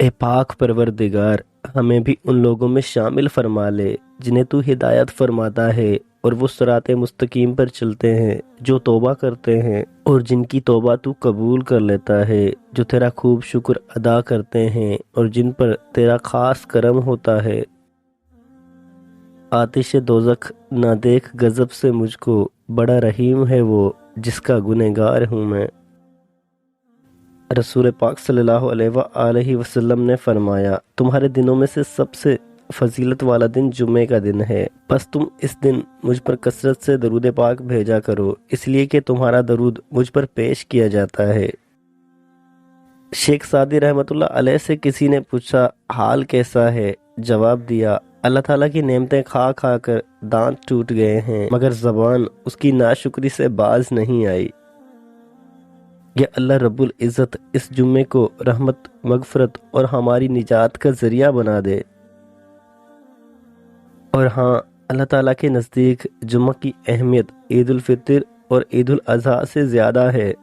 اے پاک پروردگار، ہمیں بھی ان لوگوں میں شامل فرما لے جنہیں تو ہدایت فرماتا ہے اور وہ صراط مستقیم پر چلتے ہیں، جو توبہ کرتے ہیں اور جن کی توبہ تو قبول کر لیتا ہے، جو تیرا خوب شکر ادا کرتے ہیں اور جن پر تیرا خاص کرم ہوتا ہے۔ آتش دوزخ نہ دیکھ غضب سے مجھ کو، بڑا رحیم ہے وہ جس کا گنہگار ہوں میں۔ رسول پاک صلی اللہ علیہ وآلہ وسلم نے فرمایا، تمہارے دنوں میں سے سب سے فضیلت والا دن جمعے کا دن ہے، بس تم اس دن مجھ پر کثرت سے درود پاک بھیجا کرو، اس لیے کہ تمہارا درود مجھ پر پیش کیا جاتا ہے۔ شیخ سعدی رحمۃ اللہ علیہ سے کسی نے پوچھا، حال کیسا ہے؟ جواب دیا، اللہ تعالیٰ کی نعمتیں کھا کھا کر دانت ٹوٹ گئے ہیں، مگر زبان اس کی ناشکری سے باز نہیں آئی۔ یا اللہ رب العزت اس جمعے کو رحمت، مغفرت اور ہماری نجات کا ذریعہ بنا دے۔ اور ہاں، اللہ تعالیٰ کے نزدیک جمعہ کی اہمیت عید الفطر اور عید الاضحیٰ سے زیادہ ہے۔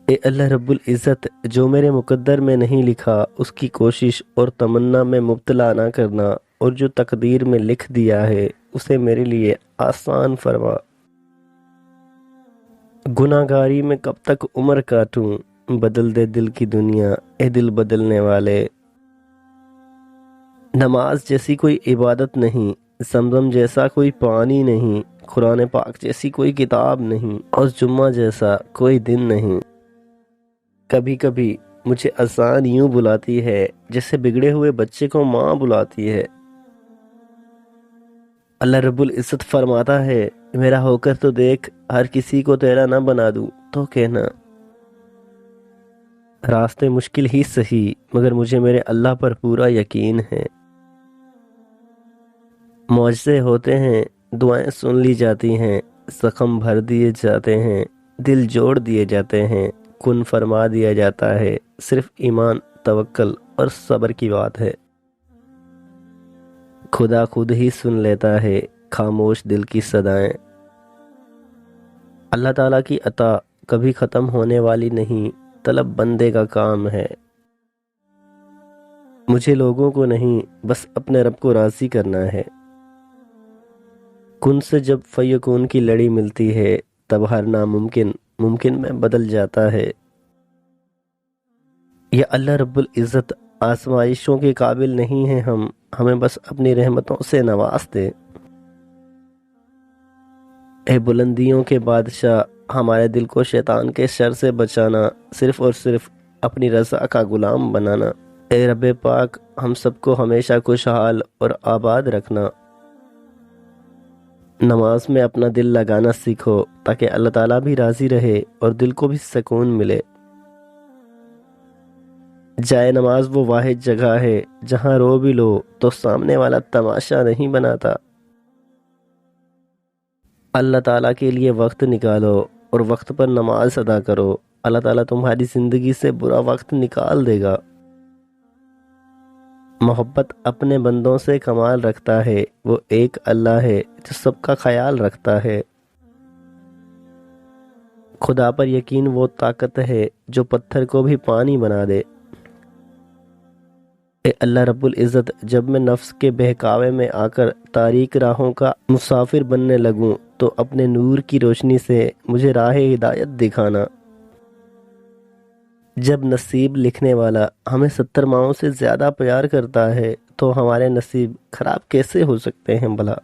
اے اللہ رب العزت، جو میرے مقدر میں نہیں لکھا اس کی کوشش اور تمنا میں مبتلا نہ کرنا، اور جو تقدیر میں لکھ دیا ہے اسے میرے لیے آسان فرما۔ گناہ گاری میں کب تک عمر کاٹوں، بدل دے دل کی دنیا اے دل بدلنے والے۔ نماز جیسی کوئی عبادت نہیں، زمزم جیسا کوئی پانی نہیں، قرآن پاک جیسی کوئی کتاب نہیں، اور جمعہ جیسا کوئی دن نہیں۔ کبھی کبھی مجھے اذان یوں بلاتی ہے جیسے بگڑے ہوئے بچے کو ماں بلاتی ہے۔ اللہ رب العزت فرماتا ہے، میرا ہو کر تو دیکھ، ہر کسی کو تیرا نہ بنا دوں تو کہنا۔ راستے مشکل ہی سہی، مگر مجھے میرے اللہ پر پورا یقین ہے۔ معجزے ہوتے ہیں، دعائیں سن لی جاتی ہیں، زخم بھر دیے جاتے ہیں، دل جوڑ دیے جاتے ہیں، کن فرما دیا جاتا ہے، صرف ایمان، توکل اور صبر کی بات ہے۔ خدا خود ہی سن لیتا ہے خاموش دل کی صدائیں۔ اللہ تعالیٰ کی عطا کبھی ختم ہونے والی نہیں، طلب بندے کا کام ہے۔ مجھے لوگوں کو نہیں، بس اپنے رب کو راضی کرنا ہے۔ کن سے جب فیکون کی لڑی ملتی ہے، تب ہر ناممکن ممکن میں بدل جاتا ہے۔ یا اللہ رب العزت، آزمائشوں کے قابل نہیں ہیں ہم، ہمیں بس اپنی رحمتوں سے نواز دے۔ اے بلندیوں کے بادشاہ، ہمارے دل کو شیطان کے شر سے بچانا، صرف اور صرف اپنی رضا کا غلام بنانا۔ اے رب پاک، ہم سب کو ہمیشہ خوشحال اور آباد رکھنا۔ نماز میں اپنا دل لگانا سیکھو تاکہ اللہ تعالیٰ بھی راضی رہے اور دل کو بھی سکون ملے۔ جائے نماز وہ واحد جگہ ہے جہاں رو بھی لو تو سامنے والا تماشا نہیں بناتا۔ اللہ تعالیٰ کے لیے وقت نکالو اور وقت پر نماز ادا کرو، اللہ تعالیٰ تمہاری زندگی سے برا وقت نکال دے گا۔ محبت اپنے بندوں سے کمال رکھتا ہے، وہ ایک اللہ ہے جو سب کا خیال رکھتا ہے۔ خدا پر یقین وہ طاقت ہے جو پتھر کو بھی پانی بنا دے۔ اے اللہ رب العزت، جب میں نفس کے بہکاوے میں آ کر تاریک راہوں کا مسافر بننے لگوں تو اپنے نور کی روشنی سے مجھے راہ ہدایت دکھانا۔ جب نصیب لکھنے والا ہمیں 70 ماؤں سے زیادہ پیار کرتا ہے تو ہمارے نصیب خراب کیسے ہو سکتے ہیں بھلا؟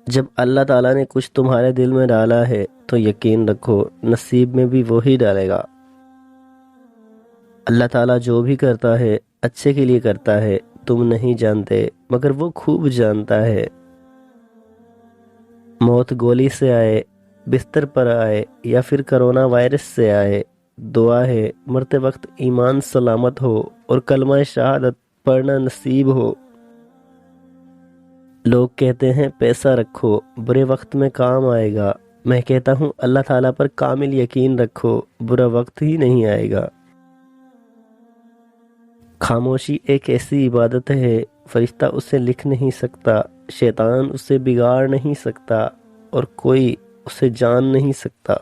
جب اللہ تعالیٰ نے کچھ تمہارے دل میں ڈالا ہے تو یقین رکھو نصیب میں بھی وہی ڈالے گا۔ اللہ تعالیٰ جو بھی کرتا ہے اچھے کے لیے کرتا ہے، تم نہیں جانتے مگر وہ خوب جانتا ہے۔ موت گولی سے آئے، بستر پر آئے یا پھر کرونا وائرس سے آئے، دعا ہے مرتے وقت ایمان سلامت ہو اور کلمہ شہادت پڑھنا نصیب ہو۔ لوگ کہتے ہیں پیسہ رکھو، برے وقت میں کام آئے گا، میں کہتا ہوں اللہ تعالیٰ پر کامل یقین رکھو، برا وقت ہی نہیں آئے گا۔ خاموشی ایک ایسی عبادت ہے، فرشتہ اسے لکھ نہیں سکتا، شیطان اسے بگاڑ نہیں سکتا، اور کوئی اسے جان نہیں سکتا۔